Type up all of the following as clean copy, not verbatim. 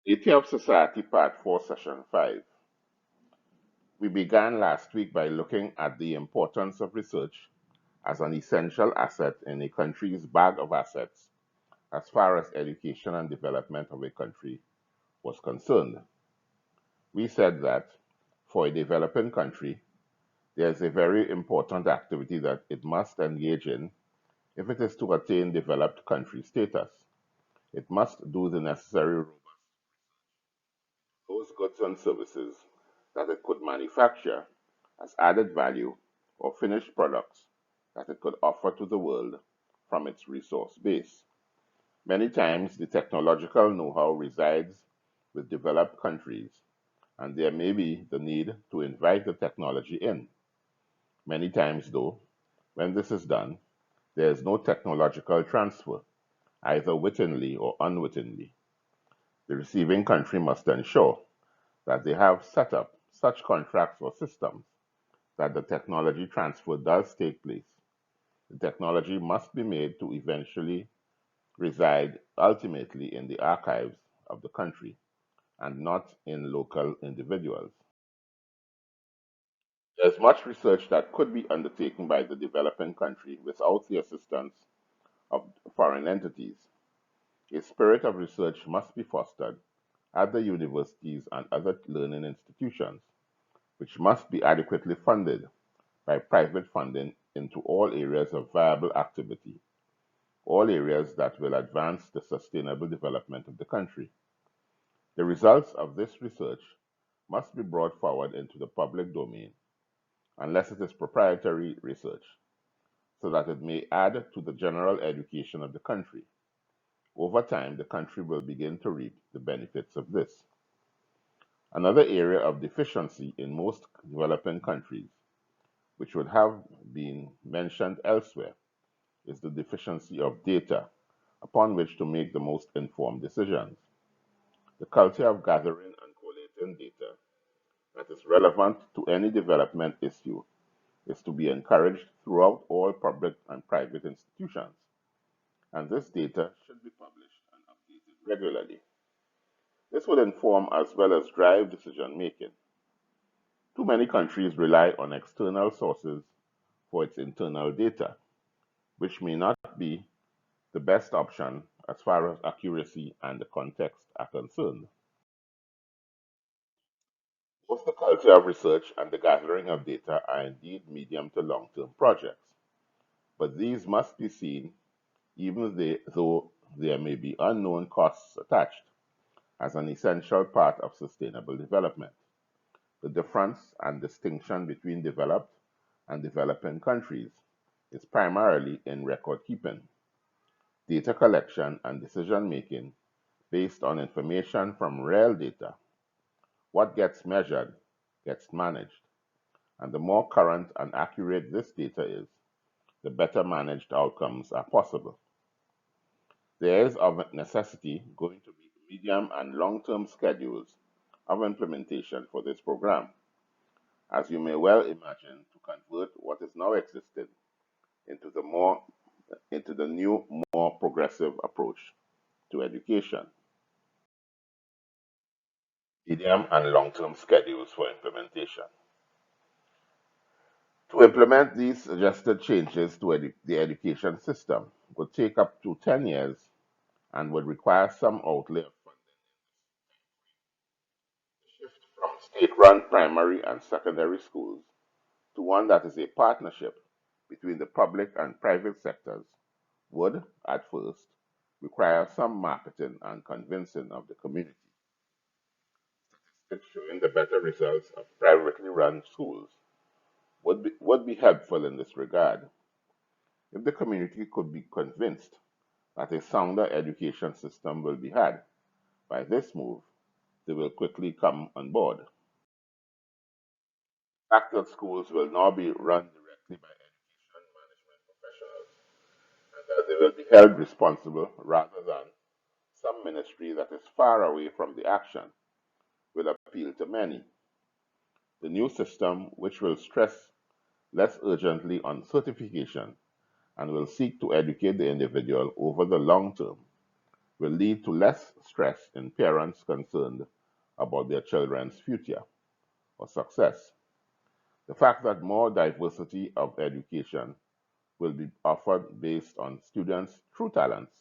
Nature of Society Part 4, Session 5. We began last week by looking at the importance of research as an essential asset in a country's bag of assets as far as education and development of a country was concerned. We said that for a developing country, there is a very important activity that it must engage in if it is to attain developed country status. It must do the necessary those goods and services that it could manufacture as added value or finished products that it could offer to the world from its resource base. Many times, the technological know how resides with developed countries, and there may be the need to invite the technology in. Many times, though, when this is done, there is no technological transfer, either wittingly or unwittingly. The receiving country must ensure that they have set up such contracts or systems that the technology transfer does take place. The technology must be made to eventually reside ultimately in the archives of the country and not in local individuals. There's much research that could be undertaken by the developing country without the assistance of foreign entities. A spirit of research must be fostered at the universities and other learning institutions, which must be adequately funded by private funding into all areas of viable activity, all areas that will advance the sustainable development of the country. The results of this research must be brought forward into the public domain, unless it is proprietary research, so that it may add to the general education of the country. Over time, the country will begin to reap the benefits of this. Another area of deficiency in most developing countries, which would have been mentioned elsewhere, is the deficiency of data upon which to make the most informed decisions. The culture of gathering and collating data that is relevant to any development issue is to be encouraged throughout all public and private institutions, and this data should be published and updated regularly. This would inform as well as drive decision making. Too many countries rely on external sources for its internal data, which may not be the best option as far as accuracy and the context are concerned. Both the culture of research and the gathering of data are indeed medium to long term projects, but these must be seen, though there may be unknown costs attached, as an essential part of sustainable development. The difference and distinction between developed and developing countries is primarily in record keeping, data collection, and decision making based on information from real data. What gets measured gets managed, and the more current and accurate this data is, the better managed outcomes are possible. There is of necessity going to be medium and long term schedules of implementation for this program, as you may well imagine, to convert what is now existing into the new, more progressive approach to education. Medium and long term schedules for implementation. To implement these suggested changes to the education system would take up to 10 years and would require some outlay of funding. Shift from state-run primary and secondary schools to one that is a partnership between the public and private sectors would, at first, require some marketing and convincing of the community. Statistics showing the better results of privately run schools would be helpful in this regard. If the community could be convinced that a sounder education system will be had by this move, they will quickly come on board. The fact that schools will now be run directly by education management professionals and that they will be held responsible rather than some ministry that is far away from the action will appeal to many. The new system, which will stress less urgently on certification and will seek to educate the individual over the long term, will lead to less stress in parents concerned about their children's future or success. The fact that more diversity of education will be offered based on students' true talents,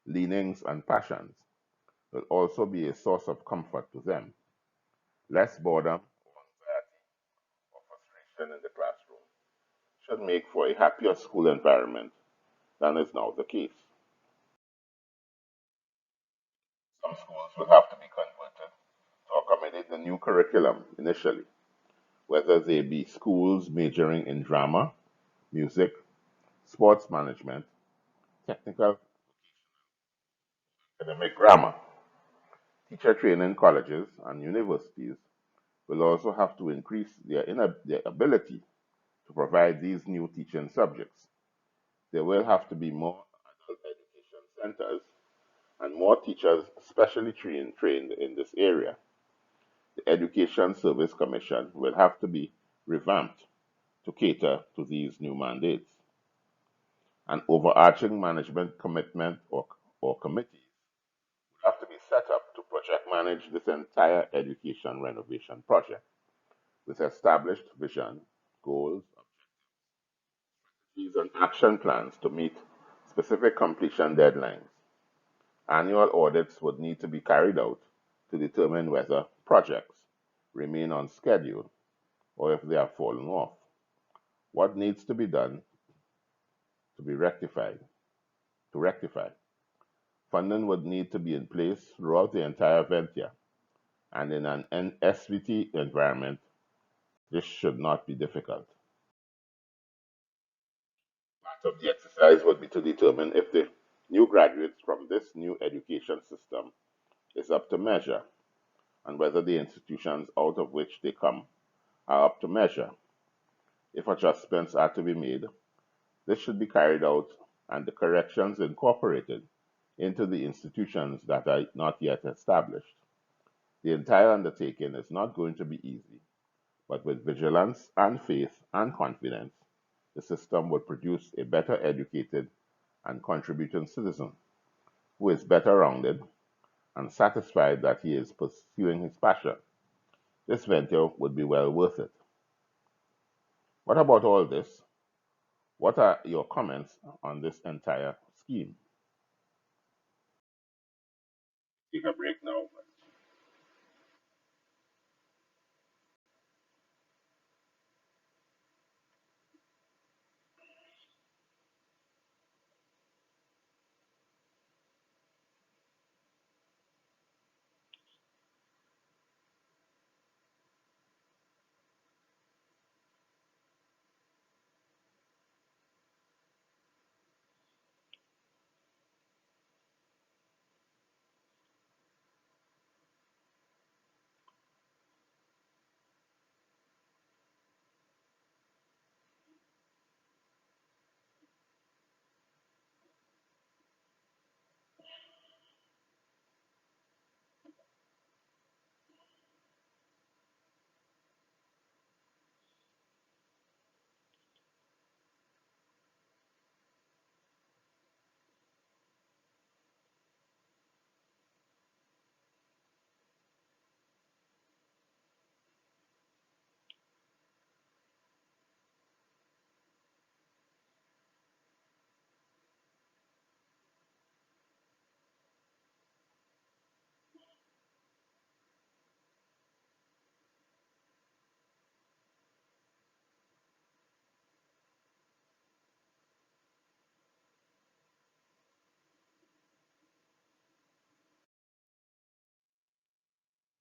leanings, and passions will also be a source of comfort to them. Less boredom or anxiety or frustration in the classroom should make for a happier school environment than is now the case. Some schools will have to be converted to accommodate the new curriculum initially, whether they be schools majoring in drama, music, sports management, technical, academic grammar. Teacher training colleges and universities will also have to increase their ability to provide these new teaching subjects. There will have to be more adult education centers and more teachers specially trained in this area. The Education Service Commission will have to be revamped to cater to these new mandates. An overarching management commitment or committee will have to be set up to project manage this entire education renovation project with established vision, goals, objectives, and action plans to meet specific completion deadlines. Annual audits would need to be carried out to determine whether projects remain on schedule or if they have fallen off. What needs to be done to be rectified? To rectify, funding would need to be in place throughout the entire venture, and in an SVT environment, this should not be difficult. Part of the exercise would be to determine if the new graduates from this new education system is up to measure and whether the institutions out of which they come are up to measure. If adjustments are to be made, this should be carried out and the corrections incorporated into the institutions that are not yet established. The entire undertaking is not going to be easy, but with vigilance and faith and confidence, the system will produce a better educated and contributing citizen who is better rounded and satisfied that he is pursuing his passion. This venture would be well worth it. What about all this? What are your comments on this entire scheme? Take a break now.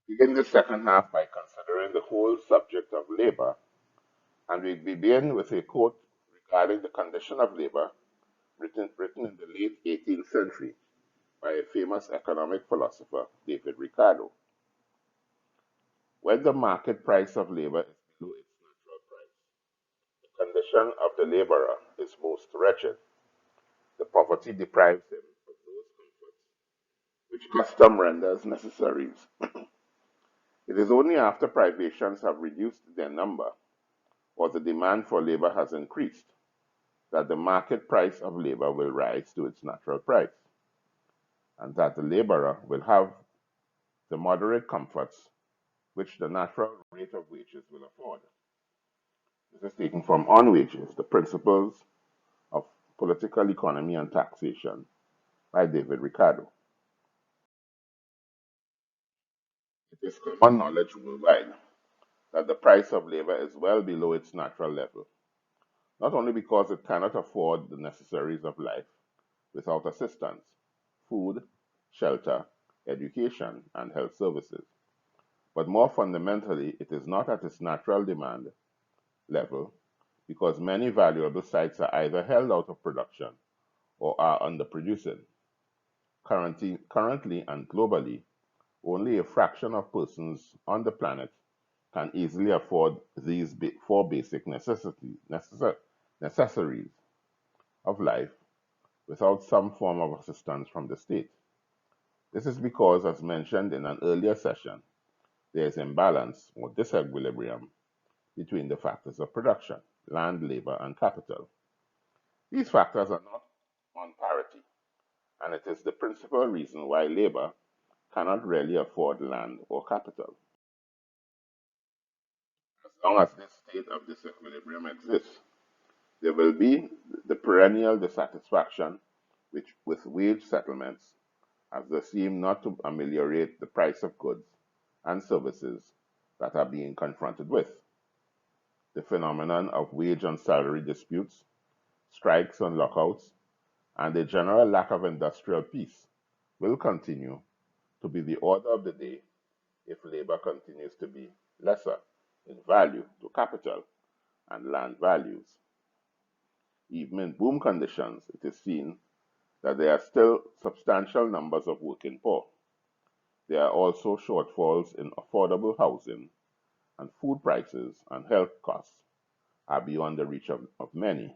Begin the second half by considering the whole subject of labor, and we begin with a quote regarding the condition of labor written in the late 18th century by a famous economic philosopher, David Ricardo. When the market price of labor is below its natural price, the condition of the laborer is most wretched. The poverty deprives him of those comforts which custom renders necessaries. It is only after privations have reduced their number or the demand for labor has increased that the market price of labor will rise to its natural price. and that the laborer will have the moderate comforts which the natural rate of wages will afford. This is taken from On Wages, the Principles of Political Economy and Taxation by David Ricardo. It is common knowledge worldwide that the price of labor is well below its natural level, not only because it cannot afford the necessaries of life without assistance, food, shelter, education, and health services, but more fundamentally, it is not at its natural demand level because many valuable sites are either held out of production or are underproducing. Currently and globally, only a fraction of persons on the planet can easily afford these four basic necessaries of life without some form of assistance from the state. This is because, as mentioned in an earlier session, there is imbalance or disequilibrium between the factors of production, land, labor, and capital. These factors are not on parity, and it is the principal reason why labor cannot really afford land or capital. As long as this state of disequilibrium exists, there will be the perennial dissatisfaction with wage settlements, as they seem not to ameliorate the price of goods and services that are being confronted with. The phenomenon of wage and salary disputes, strikes and lockouts, and a general lack of industrial peace will continue to be the order of the day if labor continues to be lesser in value to capital and land values. Even in boom conditions, it is seen that there are still substantial numbers of working poor. There are also shortfalls in affordable housing, and food prices and health costs are beyond the reach of many.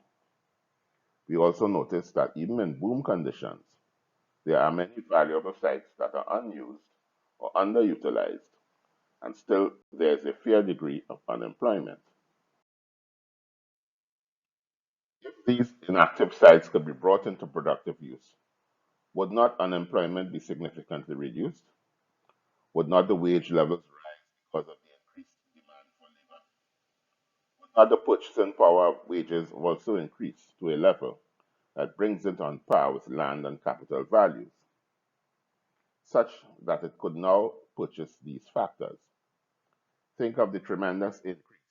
We also notice that even in boom conditions, there are many valuable sites that are unused or underutilized, and still there is a fair degree of unemployment. If these inactive sites could be brought into productive use, would not unemployment be significantly reduced? Would not the wage levels rise because of the increased demand for labor? Would not the purchasing power of wages also increase to a level that brings it on par with land and capital values, such that it could now purchase these factors? Think of the tremendous increase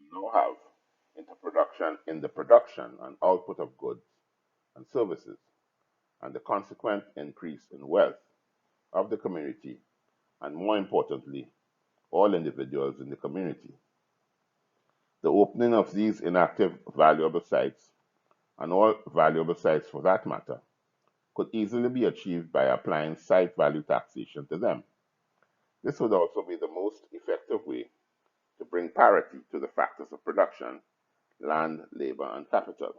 we now have in the production and output of goods and services, and the consequent increase in wealth of the community, and more importantly, all individuals in the community. The opening of these inactive valuable sites, and all valuable sites for that matter, could easily be achieved by applying site value taxation to them. This would also be the most effective way to bring parity to the factors of production, land, labor, and capital.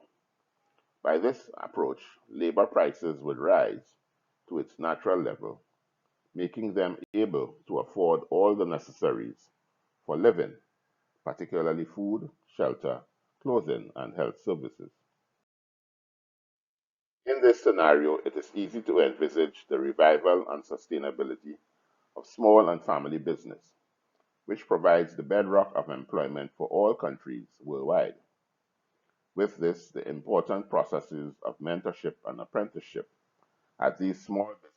By this approach, labor prices would rise to its natural level, making them able to afford all the necessaries for living, particularly food, shelter, clothing, and health services. In this scenario, it is easy to envisage the revival and sustainability of small and family business, which provides the bedrock of employment for all countries worldwide. With this, the important processes of mentorship and apprenticeship at these small businesses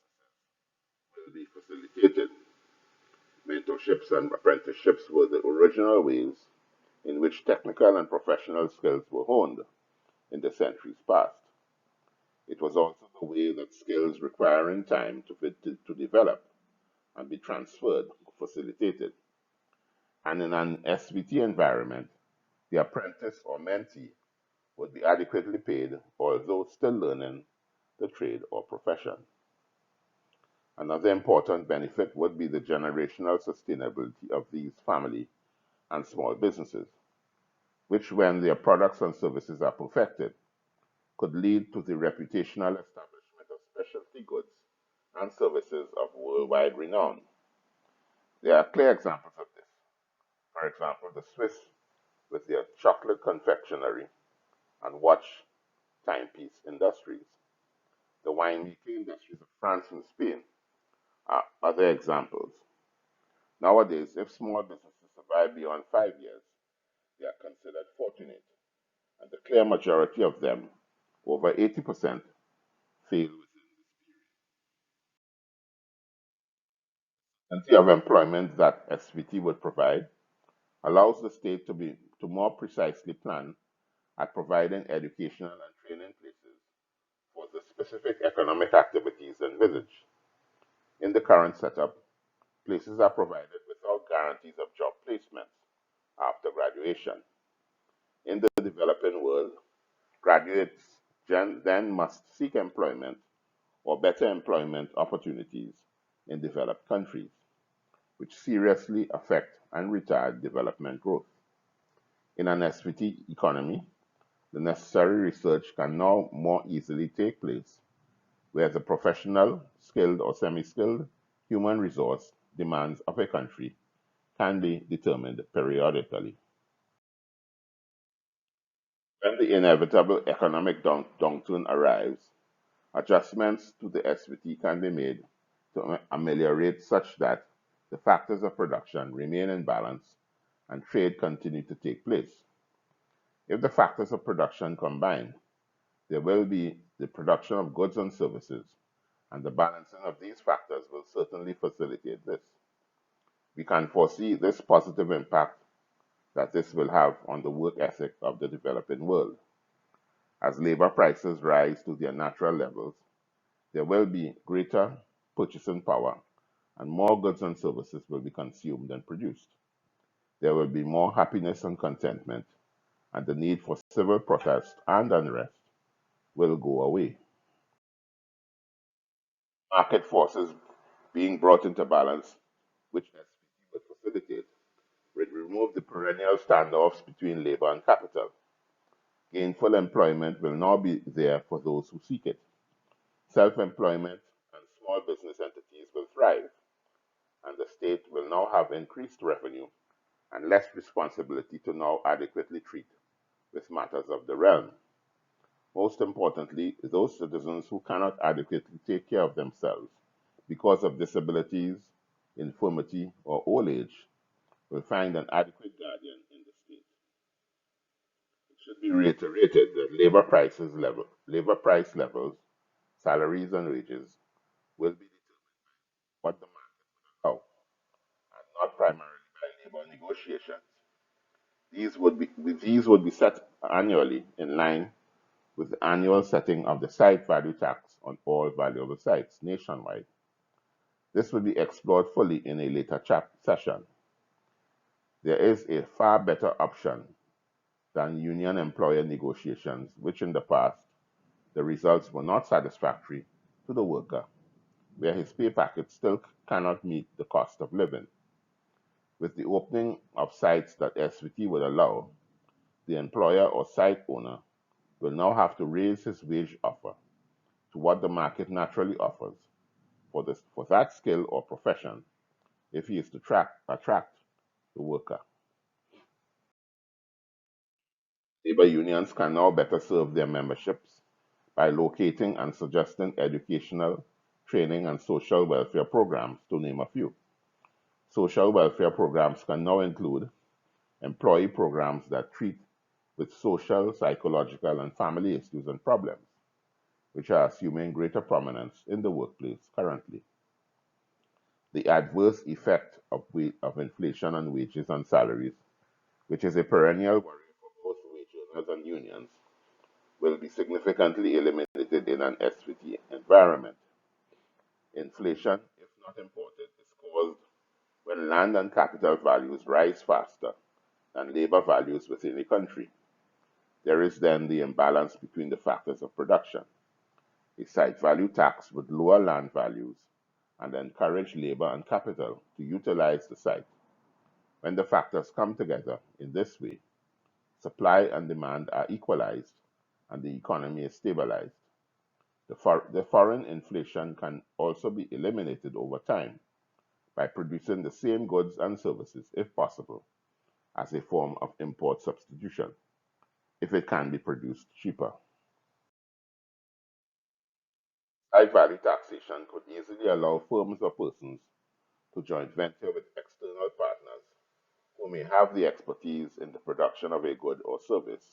will be facilitated. Mentorships and apprenticeships were the original ways in which technical and professional skills were honed in the centuries past. It was also the way that skills requiring time to develop and be transferred were facilitated. And in an SVT environment, the apprentice or mentee would be adequately paid, although still learning the trade or profession. Another important benefit would be the generational sustainability of these family and small businesses, which, when their products and services are perfected, could lead to the reputational establishment of specialty goods and services of worldwide renown. There are clear examples of this. For example, the Swiss with their chocolate confectionery and watch timepiece industries, The winemaking industries of France and Spain are other examples. Nowadays, if small businesses survive beyond 5 years, they are considered fortunate, and the clear majority of them, over 80%, fail within. Plenty of employment that SVT would provide allows the state to more precisely plan at providing educational and training places for the specific economic activities envisaged. In the current setup, places are provided without guarantees of job placements after graduation. In the developing world, graduates then must seek employment or better employment opportunities in developed countries, which seriously affect and retard development growth. In an SVT economy, the necessary research can now more easily take place, where the professional, skilled, or semi skilled human resource demands of a country can be determined periodically. When the inevitable economic downturn arrives, adjustments to the SVT can be made to ameliorate such that the factors of production remain in balance and trade continue to take place. If the factors of production combine, there will be the production of goods and services, and the balancing of these factors will certainly facilitate this. We can foresee this positive impact that this will have on the work ethic of the developing world. As labor prices rise to their natural levels, there will be greater purchasing power and more goods and services will be consumed and produced. There will be more happiness and contentment, and the need for civil protest and unrest will go away. Market forces being brought into balance, which SPT would facilitate, would remove the perennial standoffs between labor and capital. Gainful employment will now be there for those who seek it. Self employment and small business entities will thrive, and the state will now have increased revenue and less responsibility to now adequately treat with matters of the realm. Most importantly, those citizens who cannot adequately take care of themselves because of disabilities, infirmity, or old age will find an adequate guardian in the state. It should be reiterated that labor price levels, salaries and wages will be determined by what the market will allow, and not primarily by labor negotiations. These would be set annually in line with the annual setting of the site value tax on all valuable sites nationwide. This will be explored fully in a later session. There is a far better option than union employer negotiations, which in the past the results were not satisfactory to the worker, where his pay packet still cannot meet the cost of living. With the opening of sites that SVT would allow, the employer or site owner will now have to raise his wage offer to what the market naturally offers for that skill or profession if he is to attract the worker. Labor unions can now better serve their memberships by locating and suggesting educational, training, and social welfare programs, to name a few. Social welfare programs can now include employee programs that treat with social, psychological, and family issues and problems, which are assuming greater prominence in the workplace currently. The adverse effect of inflation on wages and salaries, which is a perennial worry for both wage earners and unions, will be significantly eliminated in an SVT environment. Inflation, if not imported, is caused when land and capital values rise faster than labor values within a country. There is then the imbalance between the factors of production. A site value tax would lower land values and encourage labor and capital to utilize the site. When the factors come together in this way, supply and demand are equalized and the economy is stabilized. The foreign inflation can also be eliminated over time by producing the same goods and services, if possible, as a form of import substitution, if it can be produced cheaper. High value taxation could easily allow firms or persons to joint venture with external partners who may have the expertise in the production of a good or service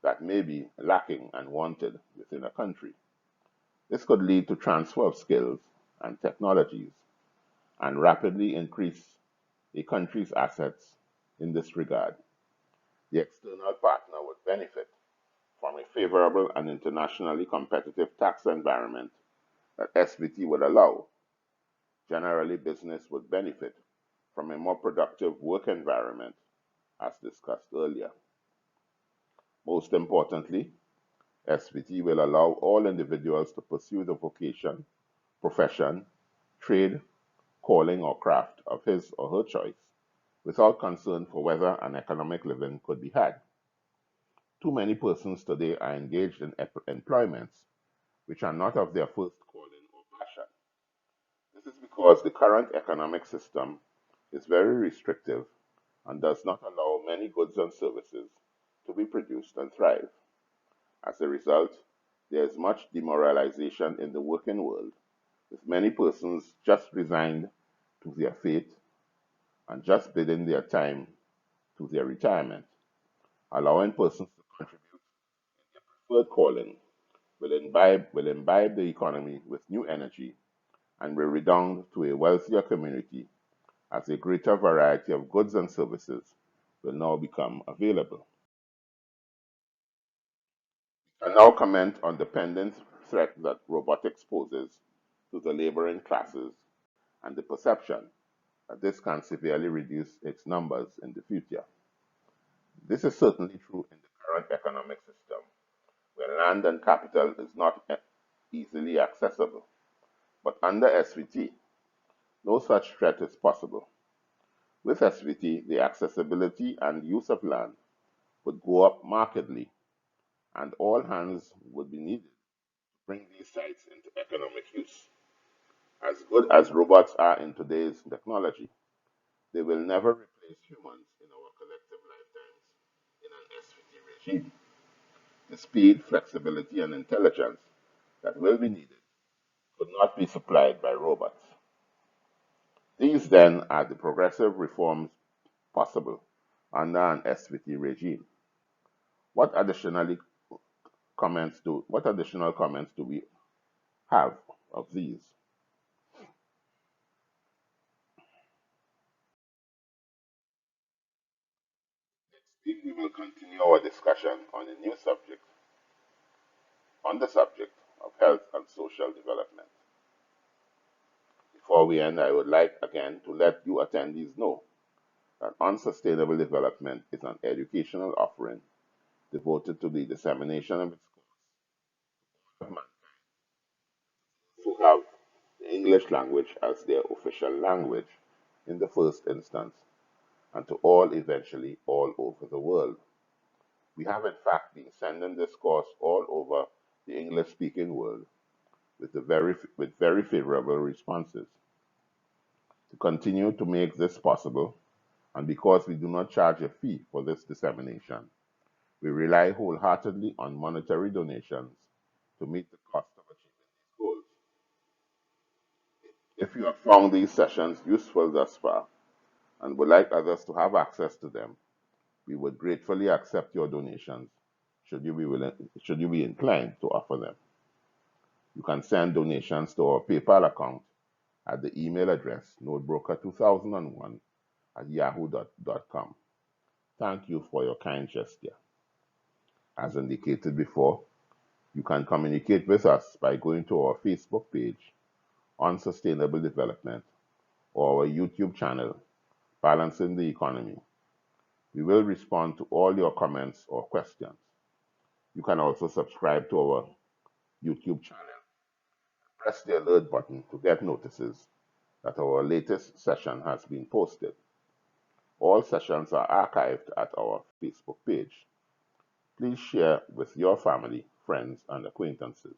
that may be lacking and wanted within a country. This could lead to transfer of skills and technologies and rapidly increase a country's assets in this regard. The external partner would benefit from a favorable and internationally competitive tax environment that SVT would allow. Generally, business would benefit from a more productive work environment, as discussed earlier. Most importantly, SVT will allow all individuals to pursue the vocation, profession, trade, calling, or craft of his or her choice without concern for whether an economic living could be had. Too many persons today are engaged in employments which are not of their first calling or passion. This is because the current economic system is very restrictive and does not allow many goods and services to be produced and thrive. As a result, there is much demoralization in the working world, with many persons just resigned to their fate and just bidding their time to their retirement. Allowing persons to contribute preferred calling will imbibe the economy with new energy and will redound to a wealthier community as a greater variety of goods and services will now become available. I now comment on the pending threat that robotics poses to the laboring classes and the perception that this can severely reduce its numbers in the future. This is certainly true in the current economic system, where land and capital is not easily accessible. But under SVT, no such threat is possible. With SVT, the accessibility and use of land would go up markedly, and all hands would be needed to bring these sites into economic use. As good as robots are in today's technology, they will never replace humans in our collective lifetimes in an SVT regime. The speed, flexibility, and intelligence that will be needed could not be supplied by robots. These then are the progressive reforms possible under an SVT regime. What additional comments do we have of these? Next week we will continue our discussion on a new subject, on the subject of health and social development. Before we end, I would like again to let you attendees know that Unsustainable Development is an educational offering devoted to the dissemination of its of man who have the English language as their official language in the first instance, and to all eventually all over the world. We have in fact been sending this course all over the English speaking world with very favorable responses. To continue to make this possible, and because we do not charge a fee for this dissemination, we rely wholeheartedly on monetary donations to meet the cost of achieving these goals. If you have found these sessions useful thus far and would like others to have access to them, we would gratefully accept your donations should you be inclined to offer them. You can send donations to our PayPal account at the email address notebroker2001 at yahoo.com. Thank you for your kind gesture. As indicated before, you can communicate with us by going to our Facebook page on Sustainable Development or our YouTube channel, Balancing the Economy. We will respond to all your comments or questions. You can also subscribe to our YouTube channel. Press the alert button to get notices that our latest session has been posted. All sessions are archived at our Facebook page. Please share with your family, friends, and acquaintances.